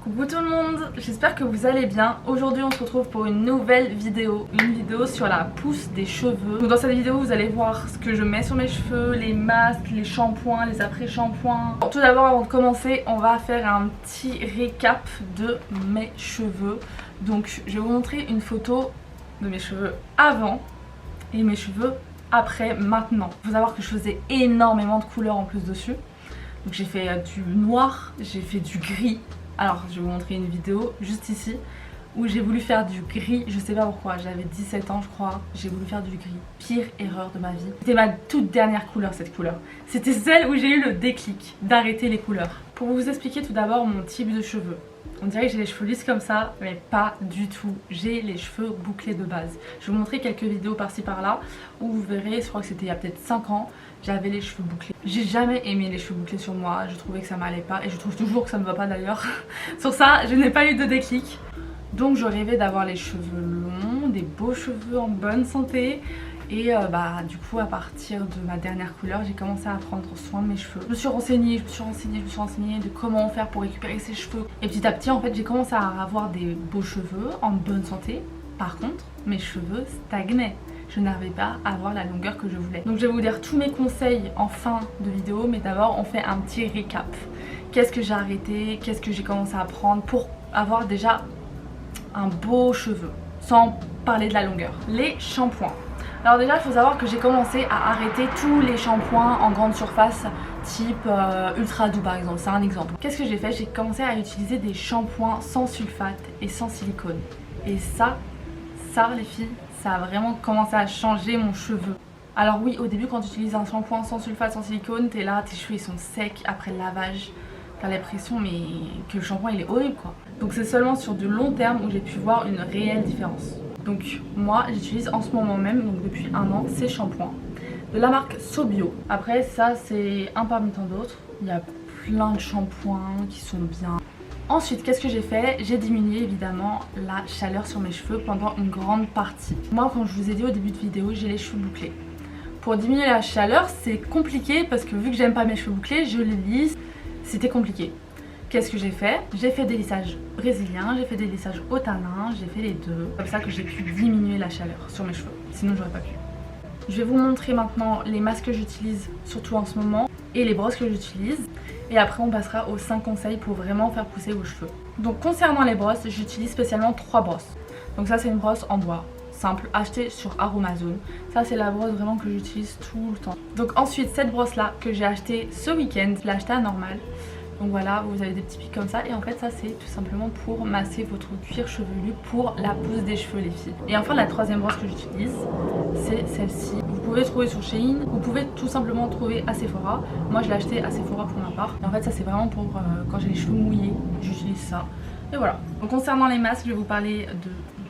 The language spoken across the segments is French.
Coucou tout le monde, j'espère que vous allez bien. Aujourd'hui on se retrouve pour une nouvelle vidéo, sur la pousse des cheveux. Donc dans cette vidéo vous allez voir ce que je mets sur mes cheveux, les masques, les shampoings, les après-shampoings. Tout d'abord avant de commencer on va faire un petit récap de mes cheveux. Donc je vais vous montrer une photo de mes cheveux avant et mes cheveux après maintenant. Il faut savoir que je faisais énormément de couleurs en plus dessus. Donc j'ai fait du noir, j'ai fait du gris. Alors je vais vous montrer une vidéo juste ici où j'ai voulu faire du gris, je sais pas pourquoi, j'avais 17 ans je crois, j'ai voulu faire du gris. Pire erreur de ma vie. C'était ma toute dernière couleur cette couleur. C'était celle où j'ai eu le déclic d'arrêter les couleurs. Pour vous expliquer tout d'abord mon type de cheveux. On dirait que j'ai les cheveux lisses comme ça, mais pas du tout. J'ai les cheveux bouclés de base. Je vais vous montrer quelques vidéos par-ci par-là où vous verrez, je crois que c'était il y a peut-être 5 ans, j'avais les cheveux bouclés. J'ai jamais aimé les cheveux bouclés sur moi, je trouvais que ça m'allait pas et je trouve toujours que ça me va pas d'ailleurs. Sur ça, je n'ai pas eu de déclic. Donc je rêvais d'avoir les cheveux longs, des beaux cheveux en bonne santé. Et du coup à partir de ma dernière couleur j'ai commencé à prendre soin de mes cheveux. Je me suis renseignée de comment faire pour récupérer ses cheveux. Et petit à petit en fait j'ai commencé à avoir des beaux cheveux en bonne santé. Par contre mes cheveux stagnaient. Je n'arrivais pas à avoir la longueur que je voulais. Donc je vais vous dire tous mes conseils en fin de vidéo. Mais d'abord on fait un petit récap. Qu'est-ce que j'ai arrêté, qu'est-ce que j'ai commencé à prendre pour avoir déjà un beau cheveu. Sans parler de la longueur. Les shampoings. Alors déjà il faut savoir que j'ai commencé à arrêter tous les shampoings en grande surface type ultra doux par exemple, c'est un exemple. Qu'est-ce que j'ai fait? J'ai commencé à utiliser des shampoings sans sulfate et sans silicone. Et ça les filles, ça a vraiment commencé à changer mon cheveu. Alors oui, au début quand tu utilises un shampoing sans sulfate, sans silicone, t'es là, tes cheveux ils sont secs après le lavage. T'as l'impression mais que le shampoing il est horrible quoi. Donc c'est seulement sur du long terme où j'ai pu voir une réelle différence. Donc moi j'utilise en ce moment même, donc depuis un an, ces shampoings de la marque Sobio. Après ça c'est un parmi tant d'autres, il y a plein de shampoings qui sont bien. Ensuite qu'est-ce que j'ai fait? J'ai diminué évidemment la chaleur sur mes cheveux pendant une grande partie. Moi comme je vous ai dit au début de vidéo, j'ai les cheveux bouclés. Pour diminuer la chaleur c'est compliqué parce que vu que j'aime pas mes cheveux bouclés, je les lisse, c'était compliqué. Qu'est-ce que j'ai fait? J'ai fait des lissages brésiliens, j'ai fait des lissages au tanin, j'ai fait les deux. Comme ça que j'ai pu diminuer la chaleur sur mes cheveux, sinon j'aurais pas pu. Je vais vous montrer maintenant les masques que j'utilise, surtout en ce moment, et les brosses que j'utilise. Et après on passera aux 5 conseils pour vraiment faire pousser vos cheveux. Donc concernant les brosses, j'utilise spécialement 3 brosses. Donc ça c'est une brosse en bois, simple, achetée sur Aromazone. Ça c'est la brosse vraiment que j'utilise tout le temps. Donc ensuite cette brosse là que j'ai achetée ce week-end, je l'ai achetée à Normal. Donc voilà, vous avez des petits pics comme ça et en fait ça c'est tout simplement pour masser votre cuir chevelu pour la pousse des cheveux les filles. Et enfin la troisième brosse que j'utilise, c'est celle-ci. Vous pouvez trouver sur Shein, vous pouvez tout simplement trouver à Sephora. Moi je l'ai acheté à Sephora pour ma part. Et en fait ça c'est vraiment pour quand j'ai les cheveux mouillés, j'utilise ça. Et voilà. Donc concernant les masques, je vais vous parler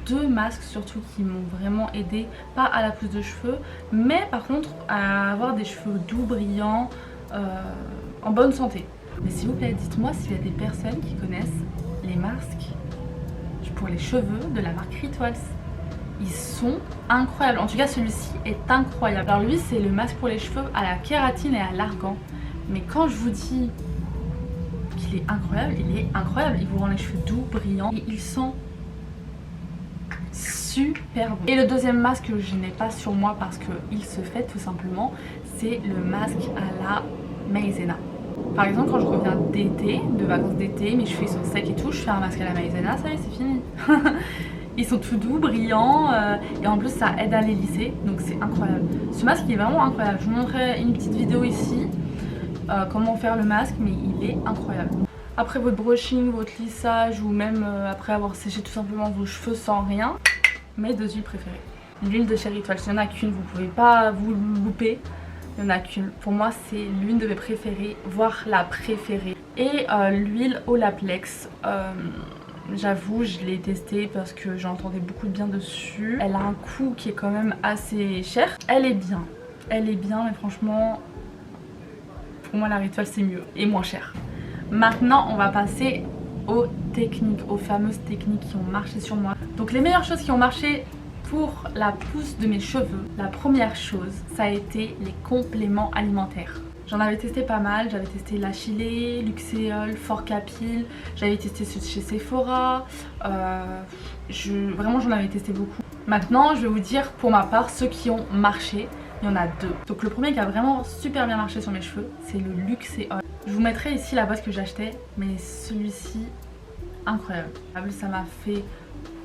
de 2 masques surtout qui m'ont vraiment aidé, pas à la pousse de cheveux, mais par contre à avoir des cheveux doux, brillants, en bonne santé. Mais s'il vous plaît, dites-moi s'il y a des personnes qui connaissent les masques pour les cheveux de la marque Rituals. Ils sont incroyables. En tout cas, celui-ci est incroyable. Alors lui, c'est le masque pour les cheveux à la kératine et à l'argan. Mais quand je vous dis qu'il est incroyable, il est incroyable. Il vous rend les cheveux doux, brillants et ils sont super bons. Et le deuxième masque que je n'ai pas sur moi parce qu'il se fait tout simplement, c'est le masque à la maïzena. Par exemple quand je reviens d'été, de vacances d'été, mes cheveux sont secs et tout, je fais un masque à la maïzena, ça y est c'est fini. Ils sont tout doux, brillants et en plus ça aide à les lisser, donc c'est incroyable. Ce masque il est vraiment incroyable, je vous montrerai une petite vidéo ici, comment faire le masque, mais il est incroyable. Après votre brushing, votre lissage ou même après avoir séché tout simplement vos cheveux sans rien, mes 2 huiles préférées. L'huile de chez Rituals, il n'y en a qu'une, vous pouvez pas vous louper. Il n'y en a qu'une. Pour moi c'est l'une de mes préférées, voire la préférée. Et l'huile Olaplex, j'avoue je l'ai testée parce que j'entendais beaucoup de bien dessus. Elle a un coût qui est quand même assez cher. Elle est bien mais franchement pour moi la Rituals c'est mieux et moins cher. Maintenant on va passer aux techniques, aux fameuses techniques qui ont marché sur moi. Donc les meilleures choses qui ont marché pour la pousse de mes cheveux, la première chose, ça a été les compléments alimentaires. J'en avais testé pas mal, j'avais testé La Chilée, Luxéol, Fort Capil, j'avais testé ceux de chez Sephora, vraiment j'en avais testé beaucoup. Maintenant je vais vous dire pour ma part ceux qui ont marché, il y en a deux. Donc le premier qui a vraiment super bien marché sur mes cheveux, c'est le Luxéol. Je vous mettrai ici la boîte que j'achetais, mais celui-ci, incroyable. Ça m'a fait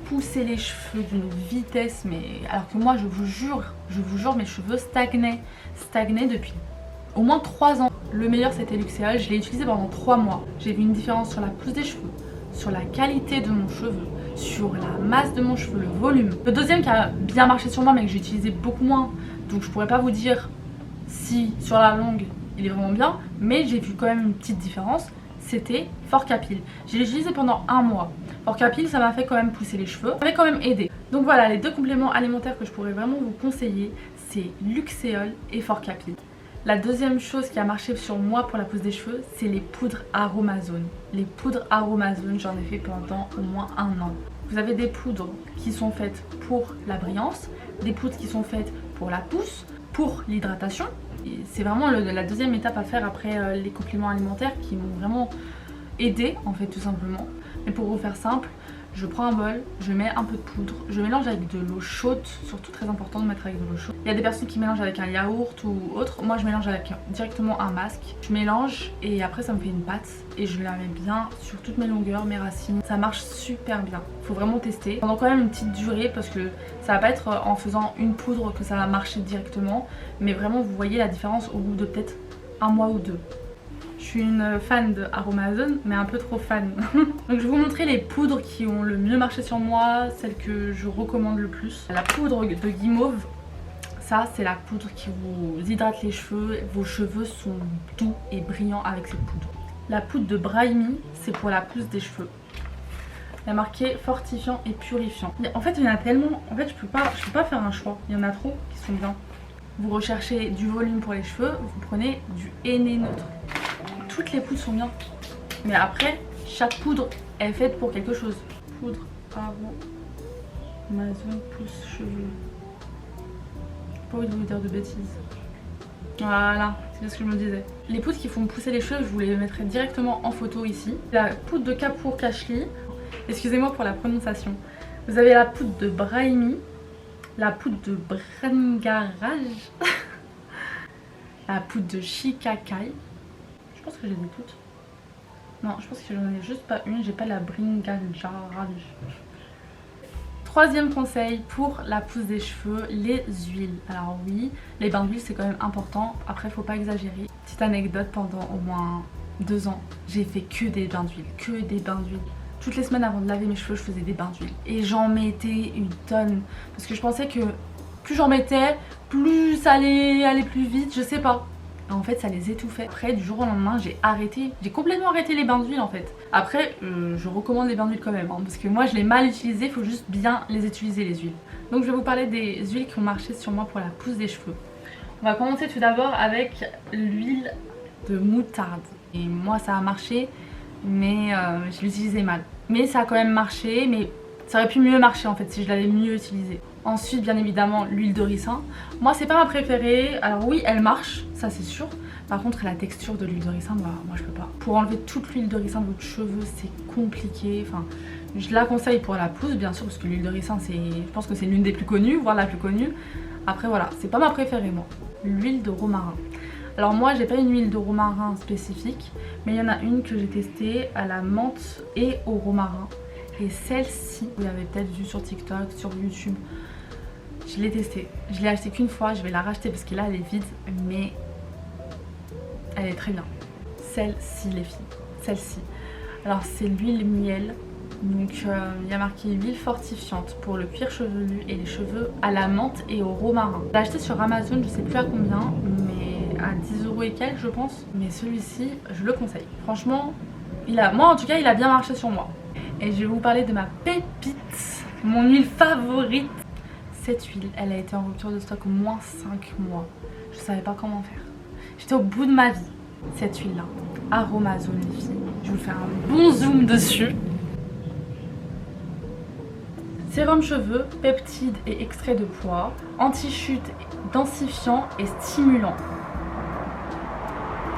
pousser les cheveux d'une vitesse, mais alors que moi je vous jure mes cheveux stagnaient depuis au moins 3 ans. Le meilleur c'était Luxéol, je l'ai utilisé pendant 3 mois. J'ai vu une différence sur la pousse des cheveux, sur la qualité de mon cheveu, sur la masse de mon cheveu, le volume. Le deuxième qui a bien marché sur moi mais que j'ai utilisé beaucoup moins, donc je pourrais pas vous dire si sur la longue il est vraiment bien, mais j'ai vu quand même une petite différence. C'était Fort Capil. Je l'ai utilisé pendant 1 mois. Fort Capil, ça m'a fait quand même pousser les cheveux, ça m'a quand même aidé. Donc voilà, les 2 compléments alimentaires que je pourrais vraiment vous conseiller, c'est Luxéol et Fort Capil. La deuxième chose qui a marché sur moi pour la pousse des cheveux, c'est les poudres Aromazone. Les poudres Aromazone, j'en ai fait pendant au moins 1 an. Vous avez des poudres qui sont faites pour la brillance, des poudres qui sont faites pour la pousse, pour l'hydratation. C'est vraiment la deuxième étape à faire après les compléments alimentaires qui m'ont vraiment aidé en fait tout simplement. Mais pour vous faire simple, je prends un bol, je mets un peu de poudre, je mélange avec de l'eau chaude, surtout très important de mettre avec de l'eau chaude. Il y a des personnes qui mélangent avec un yaourt ou autre, moi je mélange avec directement un masque. Je mélange et après ça me fait une pâte et je la mets bien sur toutes mes longueurs, mes racines. Ça marche super bien, faut vraiment tester. Pendant quand même une petite durée parce que ça va pas être en faisant une poudre que ça va marcher directement, mais vraiment vous voyez la différence au bout de peut-être 1 mois ou 2. Je suis une fan de Aromazone, mais un peu trop fan. Donc je vais vous montrer les poudres qui ont le mieux marché sur moi, celles que je recommande le plus. La poudre de Guimauve, ça c'est la poudre qui vous hydrate les cheveux. Vos cheveux sont doux et brillants avec cette poudre. La poudre de Brahimi, c'est pour la pousse des cheveux. Il y a marqué fortifiant et purifiant. En fait il y en a tellement, en fait je peux pas faire un choix. Il y en a trop qui sont bien. Vous recherchez du volume pour les cheveux, vous prenez du henné neutre. Toutes les poudres sont bien, mais après chaque poudre est faite pour quelque chose. Poudre Aromazone pousse cheveux. J'ai pas envie de vous dire de bêtises. Voilà, c'est ce que je me disais. Les poudres qui font pousser les cheveux, je vous les mettrai directement en photo ici. La poudre de Kapoor Kashli, excusez-moi pour la prononciation. Vous avez la poudre de Brahimi, la poudre de Bringaraj, la poudre de Shikakai. Je pense que j'ai des poudres. Non, je pense que j'en ai juste pas une. J'ai pas la Bringaraj. Troisième conseil pour la pousse des cheveux, les huiles. Alors oui, les bains d'huile c'est quand même important. Après faut pas exagérer. Petite anecdote, pendant au moins 2 ans, j'ai fait que des bains d'huile. Que des bains d'huile. Toutes les semaines avant de laver mes cheveux, je faisais des bains d'huile. Et j'en mettais une tonne. Parce que je pensais que plus j'en mettais, plus ça allait aller plus vite. Je sais pas. En fait ça les étouffait. Après du jour au lendemain j'ai arrêté, j'ai complètement arrêté les bains d'huile en fait. Après je recommande les bains d'huile quand même hein, parce que moi je l'ai mal utilisé, il faut juste bien les utiliser les huiles. Donc je vais vous parler des huiles qui ont marché sur moi pour la pousse des cheveux. On va commencer tout d'abord avec l'huile de moutarde. Et moi ça a marché mais je l'utilisais mal. Mais ça a quand même marché, mais ça aurait pu mieux marcher en fait si je l'avais mieux utilisé. Ensuite bien évidemment l'huile de ricin. Moi c'est pas ma préférée, alors oui elle marche, ça c'est sûr. Par contre la texture de l'huile de ricin, bah, moi je peux pas. Pour enlever toute l'huile de ricin de votre cheveu c'est compliqué. Enfin, je la conseille pour la pousse bien sûr parce que l'huile de ricin c'est, je pense que c'est l'une des plus connues, voire la plus connue. Après voilà, c'est pas ma préférée moi. L'huile de romarin. Alors moi j'ai pas une huile de romarin spécifique, mais il y en a une que j'ai testée à la menthe et au romarin. Et celle-ci, vous l'avez peut-être vue sur TikTok, sur YouTube. Je l'ai testée. Je l'ai achetée qu'une fois, je vais la racheter parce que là elle est vide, mais elle est très bien. Celle-ci les filles, celle-ci. Alors c'est l'huile miel. Donc il y a marqué huile fortifiante pour le cuir chevelu et les cheveux à la menthe et au romarin. Je l'ai acheté sur Amazon, je sais plus à combien, mais à 10 € et quelques je pense. Mais celui-ci, je le conseille. Franchement, moi en tout cas il a bien marché sur moi. Et je vais vous parler de ma pépite, mon huile favorite. Cette huile, elle a été en rupture de stock au moins 5 mois. Je savais pas comment faire. J'étais au bout de ma vie. Cette huile là, Aromazone les filles. Je vais vous faire un bon zoom dessus. Sérum cheveux, peptides et extrait de pois, anti-chute, densifiant et stimulant.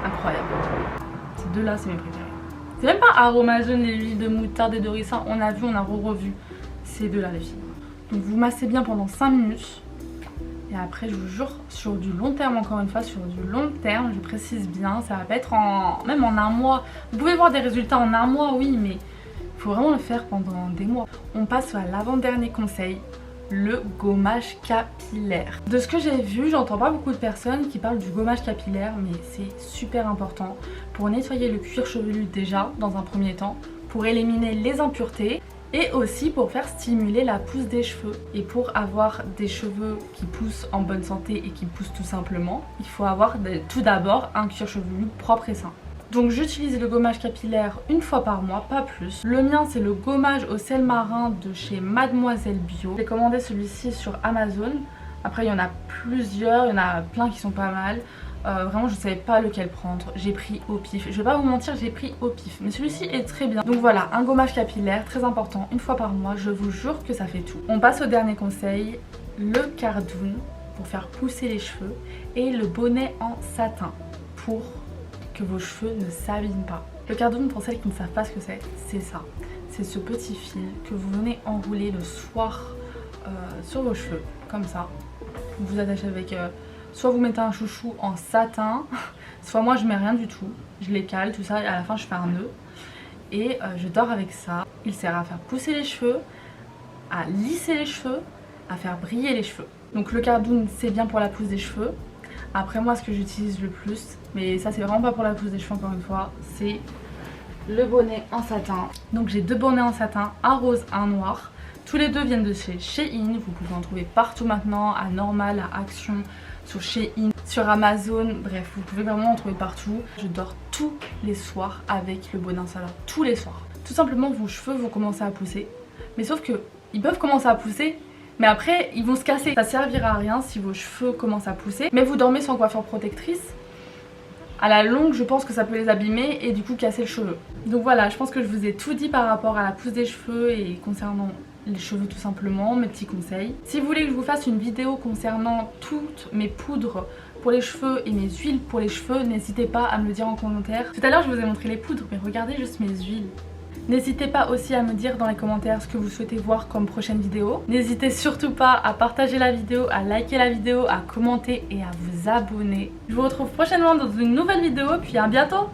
incroyable. Ces deux là c'est mes préférés. C'est même pas Aromazone, les huiles de moutarde et de ricin, on a vu, on a revu ces deux là les filles. Donc vous massez bien pendant 5 minutes. Et après je vous jure, sur du long terme, encore une fois, sur du long terme, je précise bien, ça va pas être même en un mois. Vous pouvez voir des résultats en un mois, oui, mais il faut vraiment le faire pendant des mois. On passe à l'avant-dernier conseil, le gommage capillaire. De ce que j'ai vu, j'entends pas beaucoup de personnes qui parlent du gommage capillaire, mais c'est super important pour nettoyer le cuir chevelu déjà, dans un premier temps, pour éliminer les impuretés, et aussi pour faire stimuler la pousse des cheveux. Et pour avoir des cheveux qui poussent en bonne santé et qui poussent tout simplement, il faut avoir tout d'abord un cuir chevelu propre et sain. Donc j'utilise le gommage capillaire une fois par mois, pas plus. Le mien c'est le gommage au sel marin de chez Mademoiselle Bio. J'ai commandé celui-ci sur Amazon. Après il y en a plusieurs, il y en a plein qui sont pas mal. Vraiment je ne savais pas lequel prendre, j'ai pris au pif. Je vais pas vous mentir, j'ai pris au pif, mais celui-ci est très bien. Donc voilà, un gommage capillaire très important, une fois par mois, je vous jure que ça fait tout. On passe au dernier conseil, le cardoon pour faire pousser les cheveux et le bonnet en satin pour que vos cheveux ne s'abîment pas. Le cardoon, pour celles qui ne savent pas ce que c'est ça. C'est ce petit fil que vous venez enrouler le soir sur vos cheveux, comme ça. Vous attachez avec... soit vous mettez un chouchou en satin, soit moi je mets rien du tout. Je les cale, tout ça, et à la fin je fais un nœud. Et je dors avec ça. Il sert à faire pousser les cheveux, à lisser les cheveux, à faire briller les cheveux. Donc le cardoon c'est bien pour la pousse des cheveux. Après moi ce que j'utilise le plus, mais ça c'est vraiment pas pour la pousse des cheveux encore une fois, c'est le bonnet en satin. Donc j'ai deux bonnets en satin, un rose, un noir. Tous les deux viennent de chez Shein, vous pouvez en trouver partout maintenant, à Normal, à Action, sur Shein, sur Amazon, bref vous pouvez vraiment en trouver partout. Je dors tous les soirs avec le bonnet en satin, tous les soirs. Tout simplement vos cheveux vont commencer à pousser, mais sauf que ils peuvent commencer à pousser, mais après ils vont se casser. Ça servira à rien si vos cheveux commencent à pousser, mais vous dormez sans coiffure protectrice. À la longue je pense que ça peut les abîmer et du coup casser le cheveu. Donc voilà, je pense que je vous ai tout dit par rapport à la pousse des cheveux et concernant les cheveux tout simplement, mes petits conseils. Si vous voulez que je vous fasse une vidéo concernant toutes mes poudres pour les cheveux et mes huiles pour les cheveux, n'hésitez pas à me le dire en commentaire. Tout à l'heure je vous ai montré les poudres, mais regardez juste mes huiles. N'hésitez pas aussi à me dire dans les commentaires ce que vous souhaitez voir comme prochaine vidéo. N'hésitez surtout pas à partager la vidéo, à liker la vidéo, à commenter et à vous abonner. Je vous retrouve prochainement dans une nouvelle vidéo, puis à bientôt!